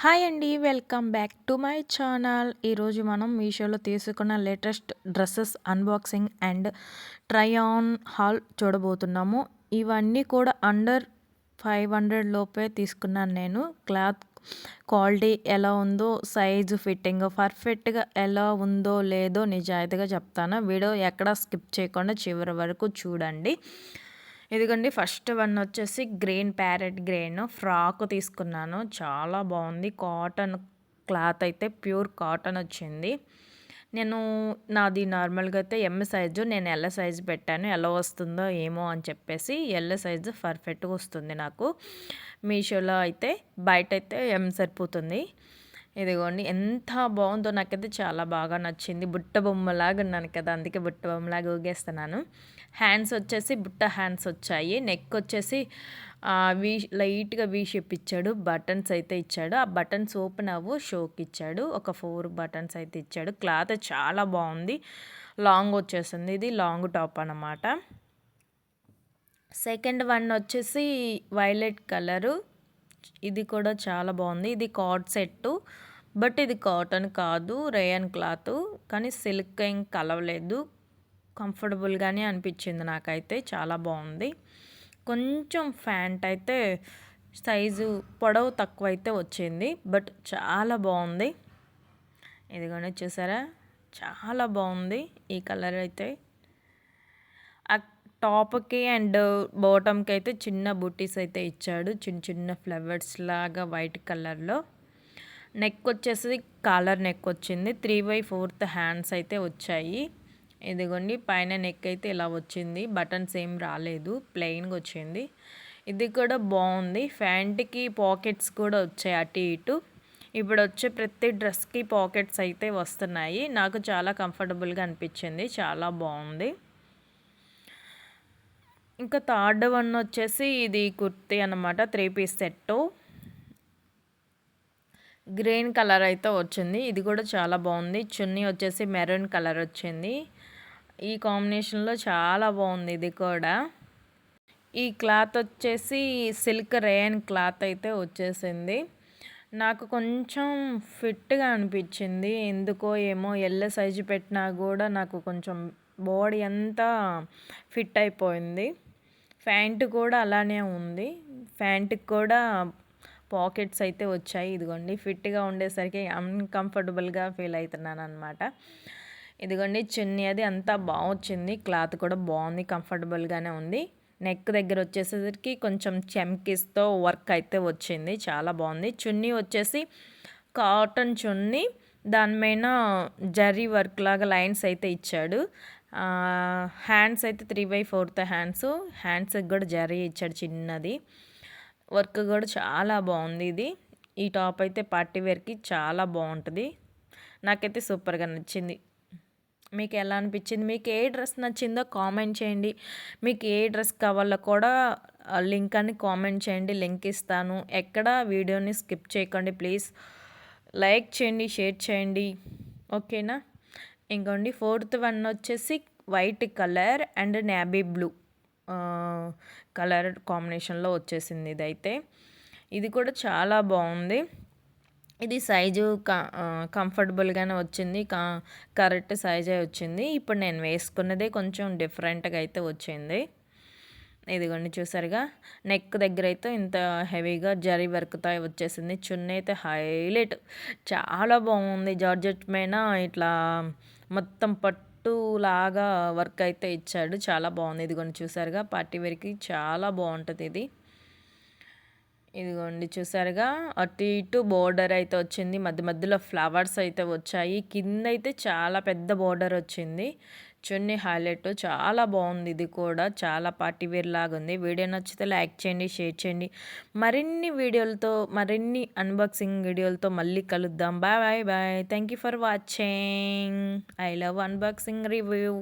Hi అండి. Welcome back to my channel. ఈరోజు మనం మీషోలో తీసుకున్న latest dresses unboxing and try on hall చూడబోతున్నాము. ఇవన్నీ కూడా అండర్ 500 లోపే తీసుకున్నాను నేను. క్లాత్ క్వాలిటీ ఎలా ఉందో, సైజు ఫిట్టింగ్ పర్ఫెక్ట్గా ఎలా ఉందో లేదో నిజాయితీగా చెప్తాను. వీడియో ఎక్కడ స్కిప్ చేయకుండా చివరి వరకు చూడండి. ఇదిగోండి, ఫస్ట్ వన్ వచ్చేసి గ్రీన్ ప్యారెట్ గ్రీన్ ఫ్రాక్ తీసుకున్నాను. చాలా బాగుంది. కాటన్ క్లాత్ అయితే ప్యూర్ కాటన్ వచ్చింది. నాది నార్మల్గా అయితే ఎమ్ సైజు, నేను ఎల్ సైజు పెట్టాను. ఎలా వస్తుందో ఏమో అని చెప్పేసి ఎల్ సైజు పర్ఫెక్ట్గా వస్తుంది నాకు. మీషోలో అయితే బయట అయితే ఎమ్ సరిపోతుంది. ఇదిగోండి, ఎంత బాగుందో, నాకైతే చాలా బాగా నచ్చింది. బుట్ట బొమ్మలాగా ఉన్నాను కదా, అందుకే బుట్ట బొమ్మలాగా ఊగేస్తున్నాను. హ్యాండ్స్ వచ్చేసి బుట్ట హ్యాండ్స్ వచ్చాయి. నెక్ వచ్చేసి వీ లైట్గా వీ షేప్ ఇచ్చాడు. బటన్స్ అయితే ఇచ్చాడు. ఆ బటన్స్ ఓపెన్ అవ్వు, షోకి ఇచ్చాడు. ఒక 4 బటన్స్ అయితే ఇచ్చాడు. క్లాత్ చాలా బాగుంది. లాంగ్ వచ్చేసింది. ఇది లాంగ్ టాప్ అన్నమాట. సెకండ్ వన్ వచ్చేసి వైలెట్ కలరు. ఇది కూడా చాలా బాగుంది. ఇది కార్డ్ సెట్టు, బట్ ఇది కాటన్ కాదు, రేయన్ క్లాత్. కానీ సిల్క్ ఏం కలవలేదు. కంఫర్టబుల్గానే అనిపించింది నాకైతే. చాలా బాగుంది. కొంచెం ప్యాంట్ అయితే సైజు పొడవు తక్కువ అయితే వచ్చింది, బట్ చాలా బాగుంది. ఇదిగోనే చూసారా, చాలా బాగుంది ఈ కలర్ అయితే. ఆ టాప్కి అండ్ బాటమ్కి అయితే చిన్న బూటీస్ అయితే ఇచ్చాడు, చిన్న చిన్న ఫ్లవర్స్ లాగా వైట్ కలర్లో. నెక్ వచ్చేసి కాలర్ నెక్ వచ్చింది. 3/4 హ్యాండ్స్ అయితే వచ్చాయి. ఇదిగోండి, పైన నెక్ అయితే ఇలా వచ్చింది. బటన్స్ ఏం రాలేదు, ప్లెయిన్గా వచ్చింది. ఇది కూడా బాగుంది. ప్యాంట్కి పాకెట్స్ కూడా వచ్చాయి అటు ఇటు. ఇప్పుడు వచ్చే ప్రతి డ్రెస్కి పాకెట్స్ అయితే వస్తున్నాయి. నాకు చాలా కంఫర్టబుల్గా అనిపించింది. చాలా బాగుంది. ఇంకా థర్డ్ వన్ వచ్చేసి ఇది కుర్తీ అన్నమాట. 3 పీస్ సెట్టు. గ్రీన్ కలర్ అయితే వచ్చింది. ఇది కూడా చాలా బాగుంది. చున్నీ వచ్చేసి మెరూన్ కలర్ వచ్చింది. ఈ కాంబినేషన్లో చాలా బాగుంది ఇది కూడా. ఈ క్లాత్ వచ్చేసి సిల్క్ రేయన్ క్లాత్ అయితే వచ్చేసింది. నాకు కొంచెం ఫిట్గా అనిపించింది. ఎందుకో ఏమో, ఎల్ సైజు పెట్టినా కూడా నాకు కొంచెం బాడీ అంతా ఫిట్ అయిపోయింది. ప్యాంటు కూడా అలానే ఉంది. ప్యాంటుకి కూడా పాకెట్స్ అయితే వచ్చాయి. ఇదిగోండి, ఫిట్గా ఉండేసరికి అన్కంఫర్టబుల్గా ఫీల్ అవుతున్నాను అనమాట. ఇదిగోండి, చున్నీ అది అంతా బాగొచ్చింది. క్లాత్ కూడా బాగుంది, కంఫర్టబుల్గానే ఉంది. నెక్ దగ్గర వచ్చేసరికి కొంచెం చెమ్కీస్తో వర్క్ అయితే వచ్చింది. చాలా బాగుంది. చున్నీ వచ్చేసి కాటన్ చున్నీ, దానిపైన జరీ వర్క్ లాగా లైన్స్ అయితే ఇచ్చాడు. హ్యాండ్స్ అయితే 3/4 హ్యాండ్స్కి కూడా జరీ ఇచ్చాడు చిన్నది. వర్క్ కూడా చాలా బాగుంది. ఈ టాప్ అయితే పార్టీ వేర్కి చాలా బాగుంటుంది. నాకైతే సూపర్గా నచ్చింది. మీకు ఎలా అనిపించింది? మీకు ఏ డ్రెస్ నచ్చిందో కామెంట్ చేయండి. మీకు ఏ డ్రెస్ కావాలో కూడా లింక్ అని కామెంట్ చేయండి, లింక్ ఇస్తాను. ఎక్కడ వీడియోని స్కిప్ చేయకండి ప్లీజ్. లైక్ చేయండి, షేర్ చేయండి, ఓకేనా? ఇంకోండి, ఫోర్త్ వన్ వచ్చేసి white colour and navy blue colour కాంబినేషన్లో వచ్చేసింది. ఇది కూడా చాలా బాగుంది. ఇది సైజు కంఫర్టబుల్గానే వచ్చింది. కరెక్ట్ సైజే వచ్చింది. ఇప్పుడు నేను వేసుకున్నదే కొంచెం డిఫరెంట్గా అయితే వచ్చింది. ఇదిగోండి, చూసారుగా, నెక్ దగ్గర అయితే ఇంత హెవీగా జరీ వర్క్తో వచ్చేసింది. చున్నీ అయితే హైలైట్, చాలా బాగుంది. జార్జెట్ పైన ఇట్లా మొత్తం పట్టు లాగా వర్క్ అయితే ఇచ్చాడు. చాలా బాగుంది. ఇదిగోండి, చూసారుగా, పార్టీ వేర్కి చాలా బాగుంటుంది ఇది. ఇదిగోండి, చూసారుగా, అటు ఇటు బోర్డర్ అయితే వచ్చింది. మధ్య మధ్యలో ఫ్లవర్స్ అయితే వచ్చాయి. కింద అయితే చాలా పెద్ద బోర్డర్ వచ్చింది. చున్నీ హైలైట్, చాలా బాగుంది. ఇది కూడా చాలా పార్టీ వేర్ లాగా ఉంది. వీడియో నచ్చితే లైక్ చేయండి, షేర్ చేయండి. మరిన్ని అన్బాక్సింగ్ వీడియోలతో మళ్ళీ కలుద్దాం. Bye bye bye. Thank you for watching. I love unboxing review.